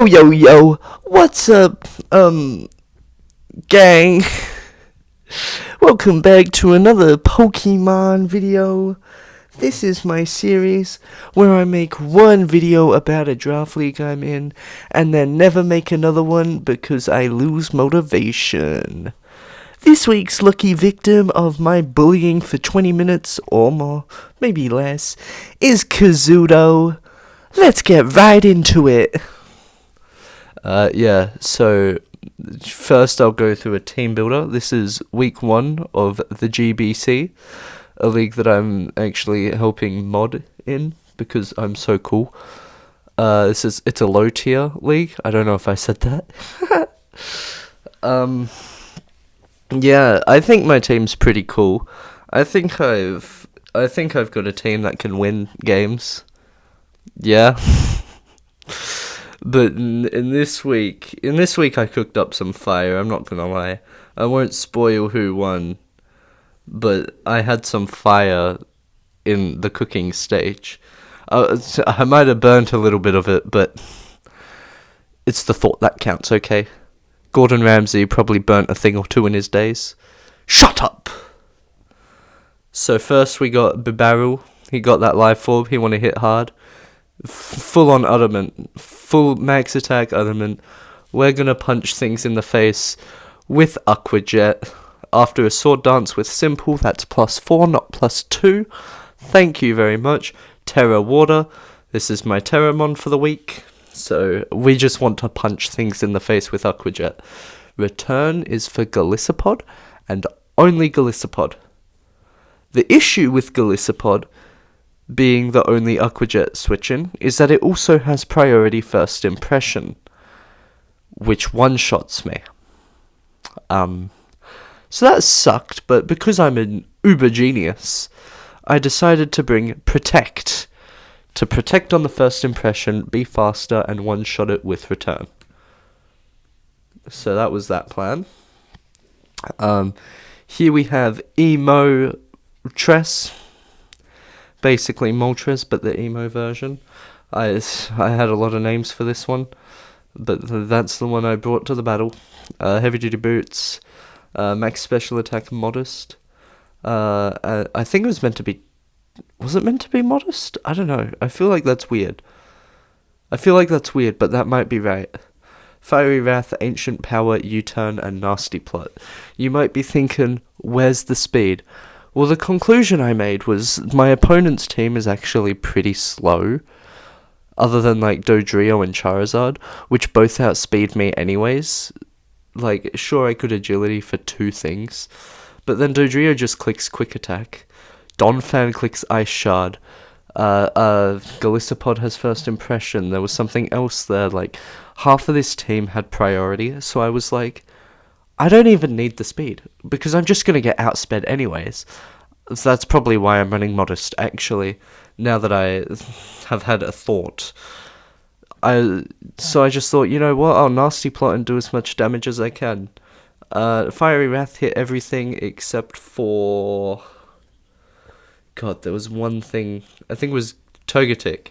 Yo, what's up, gang? Welcome back to another Pokemon video. This is my series where I make one video about a draft league I'm in and then never make another one because I lose motivation. This week's lucky victim of my bullying for 20 minutes or more, maybe less, is Kazuto. Let's get right into it. So first I'll go through a team builder. This is week 1 of the GBC, a league that I'm actually helping mod in because I'm so cool. It's a low tier league. I don't know if I said that. I think my team's pretty cool. I think I've got a team that can win games. Yeah. But in this week I cooked up some fire, I'm not gonna lie. I won't spoil who won, but I had some fire in the cooking stage. I might have burnt a little bit of it, but it's the thought that counts, okay? Gordon Ramsay probably burnt a thing or two in his days. Shut up! So first we got Bibarel. He got that life orb, he wanna hit hard. Full on Udderment, full max attack Udderment. We're gonna punch things in the face with Aqua Jet. After a sword dance with Simple, that's +4, not +2. Thank you very much. Terra Water, this is my Terramon for the week. So we just want to punch things in the face with Aqua Jet. Return is for Golisopod, and only Golisopod. The issue with Golisopod being the only Aqua Jet switch-in, is that it also has priority first impression, which one-shots me. So that sucked, but because I'm an uber genius, I decided to bring Protect. To protect on the first impression, be faster, and one-shot it with return. So that was that plan. Here we have Emo Tress. Basically Moltres, but the emo version. I had a lot of names for this one, but that's the one I brought to the battle. Heavy duty boots, max special attack modest. I think it was meant to be. Was it meant to be modest? I don't know. I feel like that's weird, but that might be right. Fiery Wrath, Ancient Power, U-Turn, and Nasty Plot. You might be thinking, where's the speed? Well, the conclusion I made was my opponent's team is actually pretty slow, other than like Dodrio and Charizard, which both outspeed me anyways. Like, sure, I could agility for 2 things, but then Dodrio just clicks Quick Attack, Donphan clicks Ice Shard, Golisopod has First Impression, there was something else there, like, half of this team had priority, so I was like, I don't even need the speed, because I'm just going to get outsped anyways. So that's probably why I'm running Modest, actually, now that I have had a thought. So I just thought, you know what, I'll Nasty Plot and do as much damage as I can. Fiery Wrath hit everything except for... God, there was one thing, I think it was Togetic.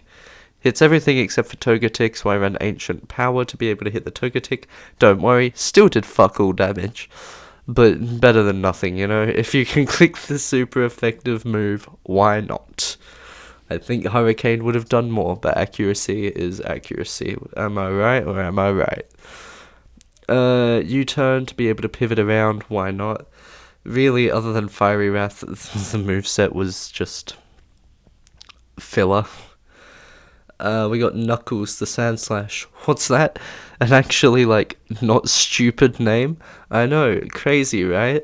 Hits everything except for Togetic, so I ran Ancient Power to be able to hit the Togetic. Don't worry, still did fuck all damage. But better than nothing, you know? If you can click the super effective move, why not? I think Hurricane would have done more, but accuracy is accuracy. Am I right, or am I right? U-turn to be able to pivot around, why not? Really, other than Fiery Wrath, the moveset was just filler. We got Knuckles, the Sandslash. What's that? An actually, like, not stupid name? I know, crazy, right?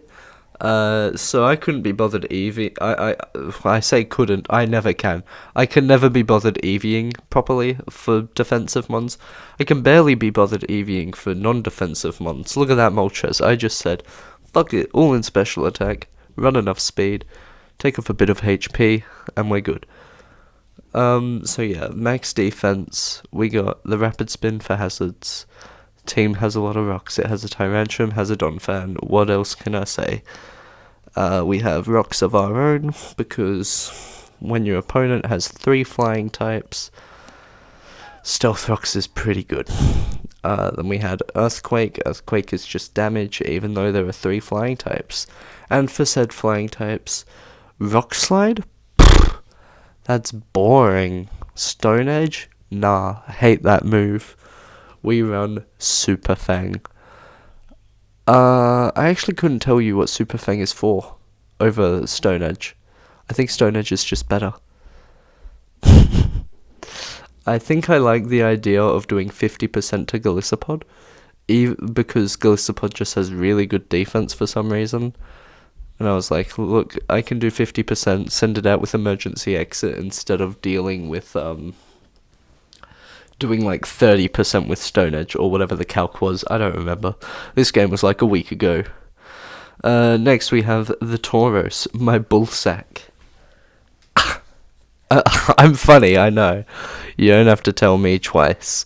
So I couldn't be bothered Eevee. I say couldn't, I never can. I can never be bothered Eeveeing properly for defensive mons. I can barely be bothered Eeveeing for non-defensive mons. Look at that Moltres, I just said, fuck it, all in special attack, run enough speed, take off a bit of HP, and we're good. So yeah, max defense, we got the Rapid Spin for hazards. Team has a lot of rocks, it has a Tyrantrum, has a Donphan, what else can I say? We have rocks of our own, because when your opponent has 3 flying types, Stealth Rocks is pretty good. Then we had Earthquake. Earthquake is just damage, even though there are 3 flying types. And for said flying types, Rock Slide? That's boring. Stone Edge? Nah, I hate that move. We run Super Fang. I actually couldn't tell you what Super Fang is for over Stone Edge. I think Stone Edge is just better. I think I like the idea of doing 50% to Galissapod, because Galissapod just has really good defense for some reason. And I was like, look, I can do 50%, send it out with emergency exit instead of dealing with doing like 30% with Stone Edge or whatever the calc was. I don't remember. This game was like a week ago. Next we have the Tauros, my bullsack. I'm funny, I know. You don't have to tell me twice.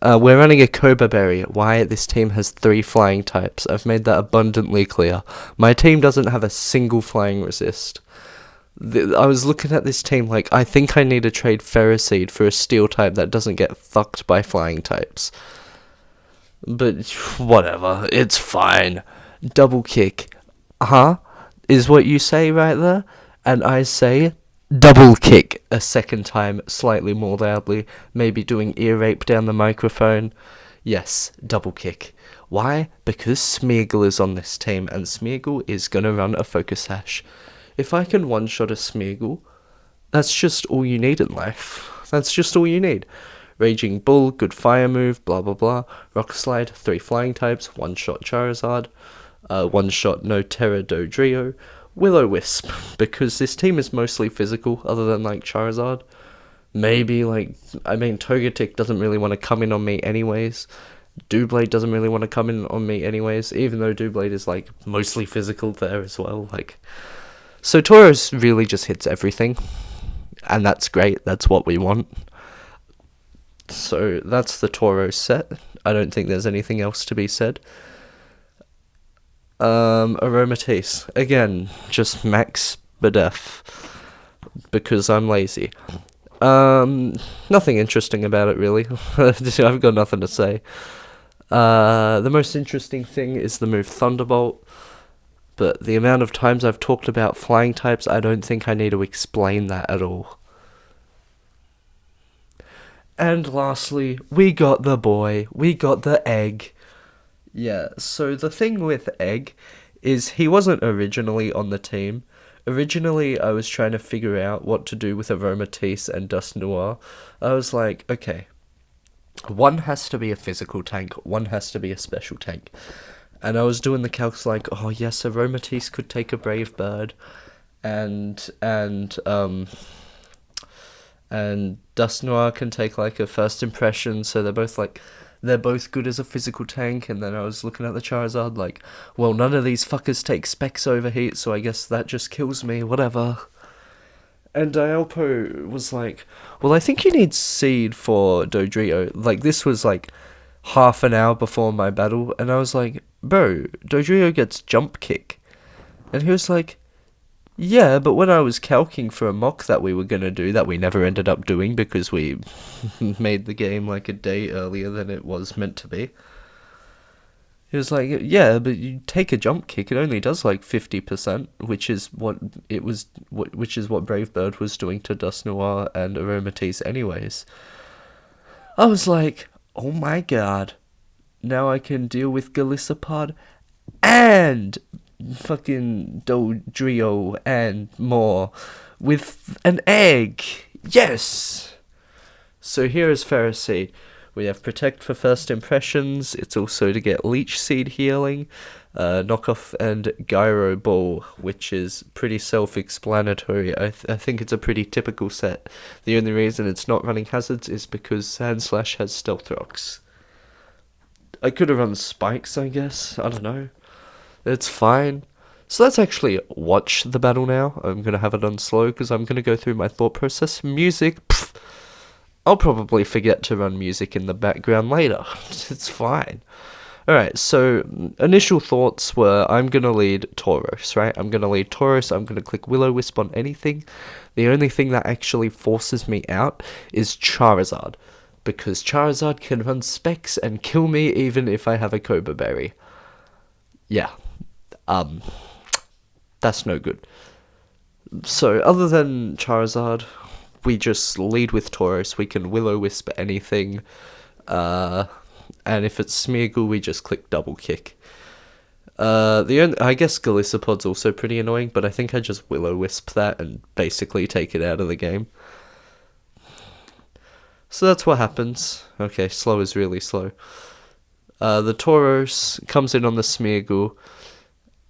We're running a Cobra Berry. Why? This team has 3 flying types. I've made that abundantly clear. My team doesn't have a single flying resist. I was looking at this team like, I think I need to trade Ferroseed for a steel type that doesn't get fucked by flying types. But whatever, it's fine. Double kick. Huh? Is what you say right there? And I say double kick a second time, slightly more loudly, maybe doing ear rape down the microphone. Yes, double kick. Why? Because Smeargle is on this team, and Smeargle is gonna run a Focus Sash. If I can one-shot a Smeargle, that's just all you need in life. That's just all you need. Raging Bull, good fire move, blah blah blah. Rock Slide, 3 flying types, one-shot Charizard, one-shot No Terra Dodrio. Will-O-Wisp, because this team is mostly physical, other than like Charizard. Maybe Togetic doesn't really want to come in on me anyways. Doublade doesn't really want to come in on me anyways, even though Doublade is like mostly physical there as well. So Tauros really just hits everything, and that's great. That's what we want. So that's the Tauros set. I don't think there's anything else to be said. Aromatisse. Again, just max Bidef, because I'm lazy. Nothing interesting about it, really. I've got nothing to say. The most interesting thing is the move Thunderbolt, but the amount of times I've talked about flying types, I don't think I need to explain that at all. And lastly, we got the boy. We got the egg. Yeah, so the thing with Egg is he wasn't originally on the team. Originally, I was trying to figure out what to do with Aromatisse and Dust Noir. I was like, okay, one has to be a physical tank, one has to be a special tank. And I was doing the calcs like, oh yes, Aromatisse could take a Brave Bird, and Dust Noir can take like a First Impression, so they're both good as a physical tank. And then I was looking at the Charizard like, well, none of these fuckers take Specs Overheat, so I guess that just kills me, whatever. And Dialpo was like, well, I think you need Seed for Dodrio. Like, this was like half an hour before my battle, and I was like, bro, Dodrio gets Jump Kick. And he was like, yeah, but when I was calcing for a mock that we were going to do, that we never ended up doing because we made the game like a day earlier than it was meant to be. He was like, yeah, but you take a Jump Kick, it only does like 50%, which is what Brave Bird was doing to Dust Noir and Aromatisse anyways. I was like, oh my god, now I can deal with Galissapod and fucking Dodrio and more with an egg. Yes! So here is Ferroseed. We have Protect for First Impressions. It's also to get Leech Seed healing, Knockoff, and Gyro Ball, which is pretty self-explanatory. I think it's a pretty typical set. The only reason it's not running hazards is because Sandslash has Stealth Rocks. I could have run Spikes, I guess. I don't know. It's fine. So let's actually watch the battle now. I'm going to have it on slow because I'm going to go through my thought process. Music, pfft. I'll probably forget to run music in the background later. It's fine. Alright, so initial thoughts were I'm going to lead Tauros, right? I'm going to lead Tauros. I'm going to click Will-O-Wisp on anything. The only thing that actually forces me out is Charizard. because Charizard can run specs and kill me even if I have a Cobra Berry. Yeah, that's no good. So, other than Charizard, we just lead with Tauros. We can Will-O-Wisp anything. And if it's Smeargle, we just click double kick. I guess Golisopod's also pretty annoying, but I think I just Will-O-Wisp that and basically take it out of the game. So that's what happens. Okay, slow is really slow. The Tauros comes in on the Smeargle,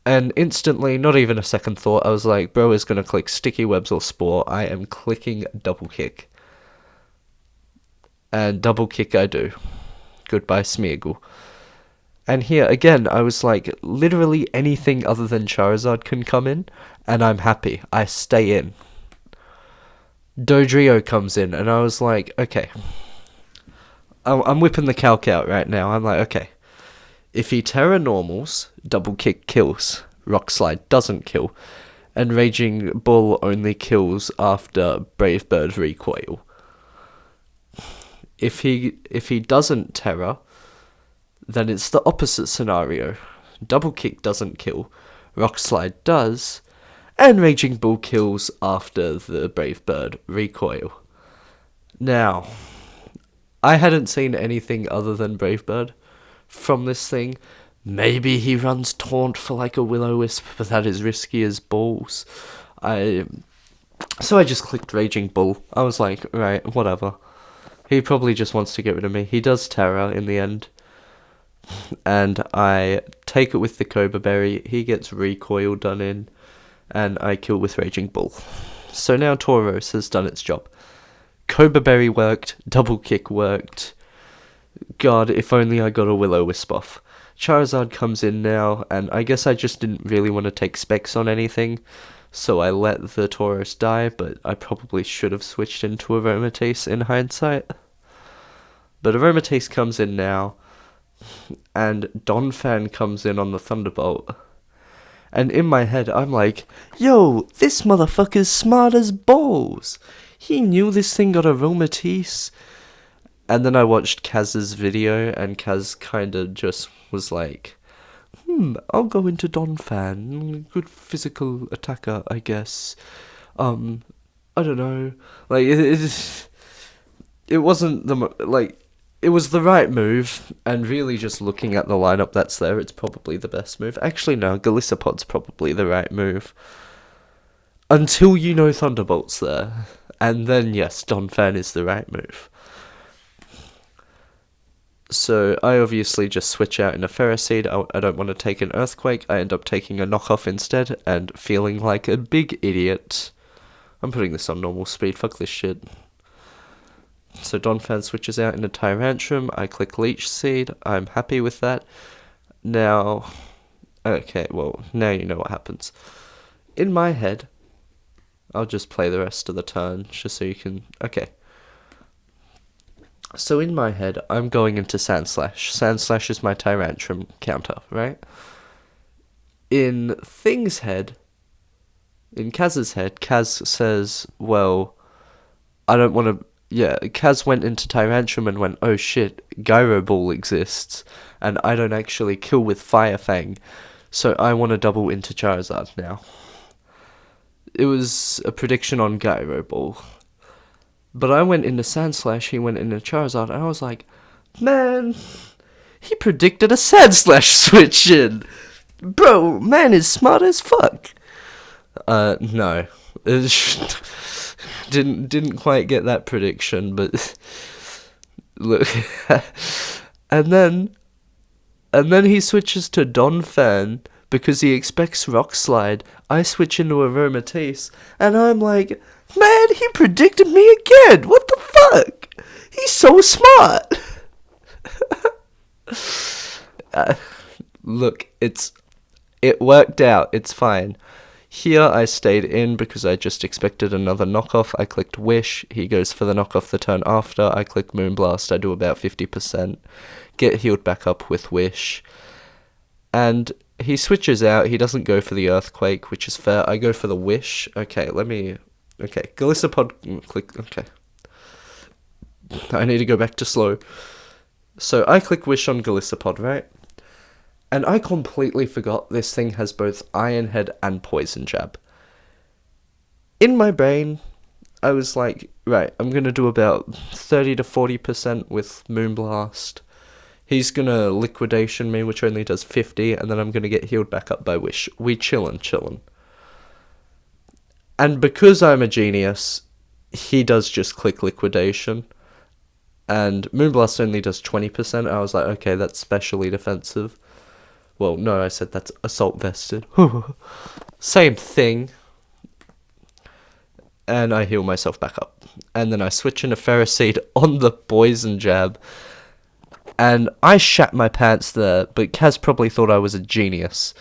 and instantly, not even a second thought, I was like, bro is going to click Sticky Webs or Spore. I am clicking double kick. And double kick I do. Goodbye, Smeargle. And here, again, I was like, literally anything other than Charizard can come in, and I'm happy. I stay in. Dodrio comes in, and I was like, okay. I'm whipping the calc out right now. I'm like, okay. If he Terra Normals, double kick kills. Rock Slide doesn't kill. And Raging Bull only kills after Brave Bird recoil. If he doesn't Terra, then it's the opposite scenario. Double kick doesn't kill. Rock Slide does. And Raging Bull kills after the Brave Bird recoil. Now, I hadn't seen anything other than Brave Bird from this thing. Maybe he runs Taunt for like a Will-O-Wisp, but that is risky as balls. So I just clicked Raging Bull. I was like, right, whatever. He probably just wants to get rid of me. He does Terra in the end. And I take it with the Cobra Berry. He gets recoil done in. And I kill with Raging Bull. So now Tauros has done its job. Cobra Berry worked. Double kick worked. God, if only I got a Will-O-Wisp off. Charizard comes in now, and I guess I just didn't really want to take specs on anything, so I let the Tauros die, but I probably should have switched into Aromatisse in hindsight. But Aromatisse comes in now, and Donphan comes in on the Thunderbolt. And in my head, I'm like, yo, this motherfucker's smart as balls. He knew this thing got Aromatisse. And then I watched Kaz's video, and Kaz kinda just was like, I'll go into Donphan. Good physical attacker, I guess. I don't know. Like, it wasn't it was the right move, and really just looking at the lineup that's there, it's probably the best move. Actually, no, Golisopod's probably the right move. Until you know Thunderbolt's there. And then, yes, Donphan is the right move. So I obviously just switch out in a Ferroseed. I don't want to take an Earthquake. I end up taking a knockoff instead, and feeling like a big idiot. I'm putting this on normal speed, fuck this shit. So Donphan switches out in a Tyrantrum. I click Leech Seed. I'm happy with that. Now, okay, well, now you know what happens. In my head, I'll just play the rest of the turn, just so you can, okay. So in my head, I'm going into Sandslash. Sandslash is my Tyrantrum counter, right? In Thing's head, in Kaz's head, Kaz says, well, I don't want to... Yeah, Kaz went into Tyrantrum and went, oh shit, Gyro Ball exists, and I don't actually kill with Fire Fang, so I want to double into Charizard now. It was a prediction on Gyro Ball. But I went into Sandslash, he went into Charizard, and I was like, man, he predicted a Sandslash switch in. Bro, man is smart as fuck. No. Didn't quite get that prediction, but look. and then he switches to Donphan because he expects Rock Slide. I switch into Aromatisse, and I'm like, man, he predicted me again. What the fuck? He's so smart. Look, it worked out. It's fine. Here I stayed in because I just expected another knockoff. I clicked Wish. He goes for the knockoff the turn after. I click Moonblast. I do about 50%. Get healed back up with Wish. And he switches out. He doesn't go for the Earthquake, which is fair. I go for the Wish. Okay, let me... Okay, Golisopod... Click... Okay. I need to go back to slow. So I click Wish on Galissapod, right? And I completely forgot this thing has both Iron Head and Poison Jab. In my brain, I was like, right, I'm going to do about 30 to 40% with Moonblast. He's going to Liquidation me, which only does 50, and then I'm going to get healed back up by Wish. We chillin'. And because I'm a genius, he does just click Liquidation. And Moonblast only does 20%. I was like, okay, that's specially defensive. Well, no, I said that's Assault Vested. Same thing. And I heal myself back up. And then I switch into Ferroseed on the Poison Jab. And I shat my pants there, but Kaz probably thought I was a genius.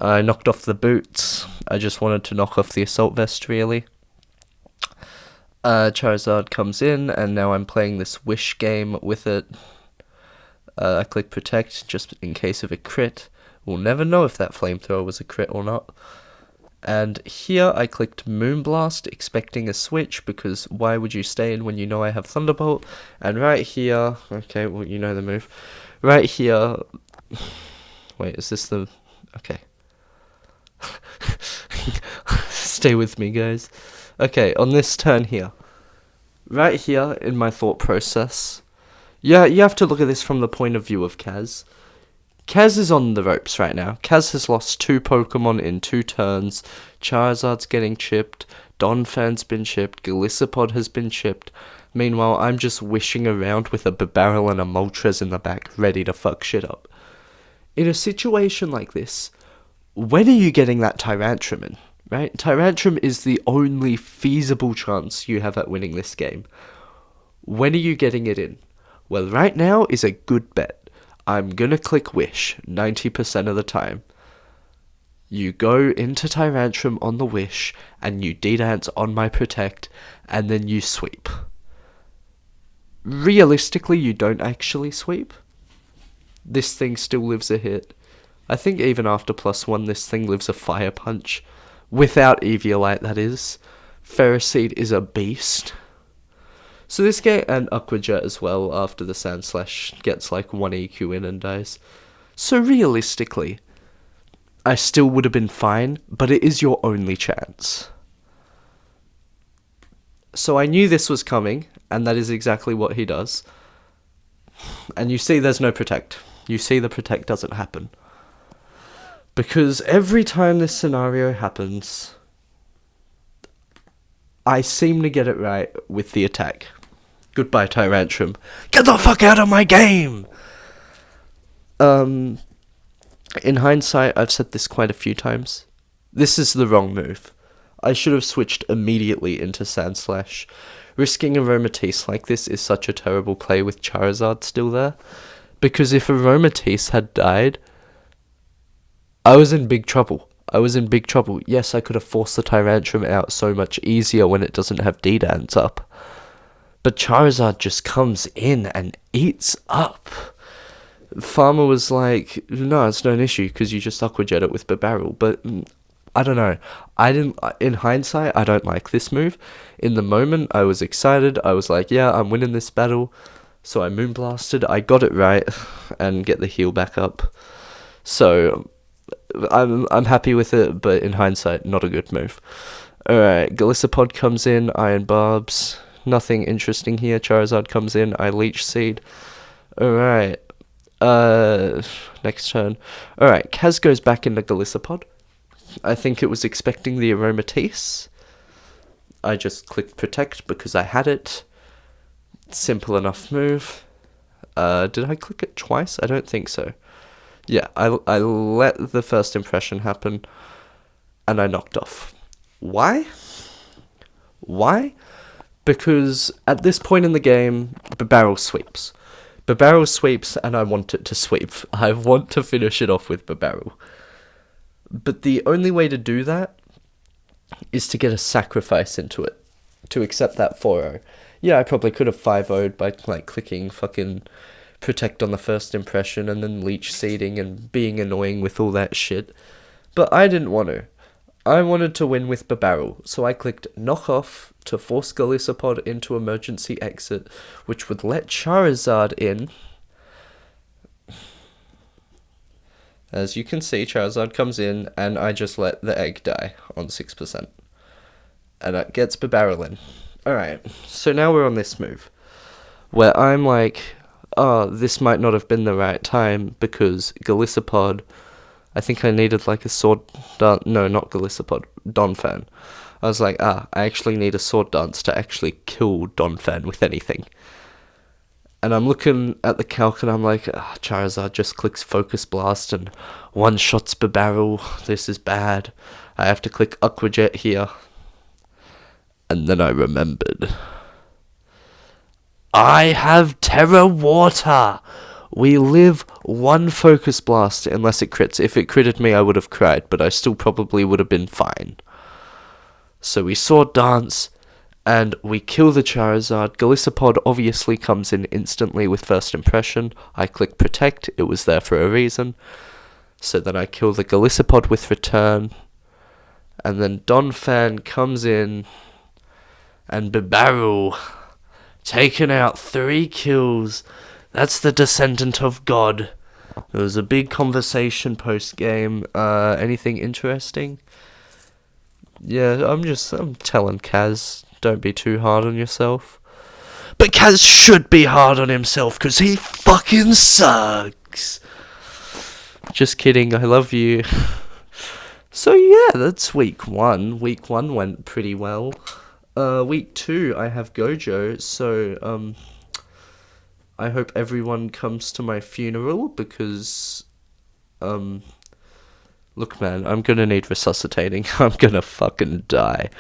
I knocked off the boots. I just wanted to knock off the Assault Vest, really. Charizard comes in, and now I'm playing this Wish game with it. I click Protect, just in case of a crit. We'll never know if that Flamethrower was a crit or not. And here I clicked Moonblast, expecting a switch, because why would you stay in when you know I have Thunderbolt? And right here, okay, well, you know the move. Right here, wait, is this the, okay. Stay with me, guys. Okay, on this turn here, right here in my thought process, yeah, you have to look at this from the point of view of Kaz. Kaz is on the ropes right now. Kaz has lost 2 Pokemon in 2 turns. Charizard's getting chipped. Donphan's been chipped. Galissapod has been chipped. Meanwhile, I'm just wishing around with a Barbarrel and a Moltres in the back, ready to fuck shit up. In a situation like this, when are you getting that Tyrantrum in? Right? Tyrantrum is the only feasible chance you have at winning this game. When are you getting it in? Well, right now is a good bet. I'm gonna click Wish 90% of the time. You go into Tyrantrum on the Wish, and you D-Dance on my Protect, and then you sweep. Realistically, you don't actually sweep. This thing still lives a hit. I think even after +1, this thing lives a Fire Punch. Without Eviolite, that is. Ferroseed is a beast. So this game, and Aqua Jet as well, after the Sand Slash gets like 1 EQ in and dies. So realistically, I still would have been fine, but it is your only chance. So I knew this was coming, and that is exactly what he does. And you see there's no Protect. You see the Protect doesn't happen. Because every time this scenario happens, I seem to get it right with the attack. Goodbye, Tyrantrum. Get the fuck out of my game! In hindsight, I've said this quite a few times. This is the wrong move. I should have switched immediately into Sand Slash. Risking Aromatisse like this is such a terrible play with Charizard still there. Because if Aromatisse had died, I was in big trouble. Yes, I could have forced the Tyrantrum out so much easier when it doesn't have D-Dance up. But Charizard just comes in and eats up. Farmer was like, no, it's not an issue because you just Aqua Jet it with Barbarrel. But I don't know. In hindsight, I don't like this move. In the moment, I was excited. I was like, yeah, I'm winning this battle. So I Moonblasted. I got it right and get the heal back up. So I'm happy with it, but in hindsight, not a good move. Alright, Galissapod comes in, Iron Barbs. Nothing interesting here. Charizard comes in, I Leech Seed. Alright. Next turn. Alright, Kaz goes back into Galissapod. I think it was expecting the Aromatisse. I just clicked Protect because I had it. Simple enough move. Did I click it twice? I don't think so. Yeah, I let the first impression happen, and I knocked off. Why? Because at this point in the game, Barbarrel sweeps. Barbarrel sweeps, and I want it to sweep. I want to finish it off with Barbarrel. But the only way to do that is to get a sacrifice into it, to accept that 4-0. Yeah, I probably could have 5-0'd by like clicking fucking Protect on the first impression and then Leech Seeding and being annoying with all that shit. But I didn't want to. I wanted to win with Babarrel, so I clicked knock off to force Golisopod into emergency exit, which would let Charizard in. As you can see, Charizard comes in, and I just let the egg die on 6%. And that gets Babarrel in. Alright, so now we're on this move, where I'm like, oh, this might not have been the right time, because Golisopod, I think I needed like a sword dance, no, not Golisopod, Donphan. I was like, I actually need a sword dance to actually kill Donphan with anything. And I'm looking at the calc and I'm like, Charizard just clicks Focus Blast and one-shots Babarrel. This is bad. I have to click Aqua Jet here. And then I remembered. I have Terra Water! We live one Focus Blast unless it crits. If it critted me, I would have cried, but I still probably would have been fine. So we Sword Dance, and we kill the Charizard. Golisopod obviously comes in instantly with First Impression. I click Protect, it was there for a reason. So then I kill the Golisopod with Return. And then Donphan comes in, and Babarrel, taking out 3 kills. That's the Descendant of God. There was a big conversation post-game. Anything interesting? Yeah, I'm telling Kaz, don't be too hard on yourself. But Kaz should be hard on himself, because he fucking sucks. Just kidding, I love you. So yeah, that's week 1. Week 1 went pretty well. Week 2, I have Gojo, so, I hope everyone comes to my funeral, because, look man, I'm gonna need resuscitating. I'm gonna fucking die.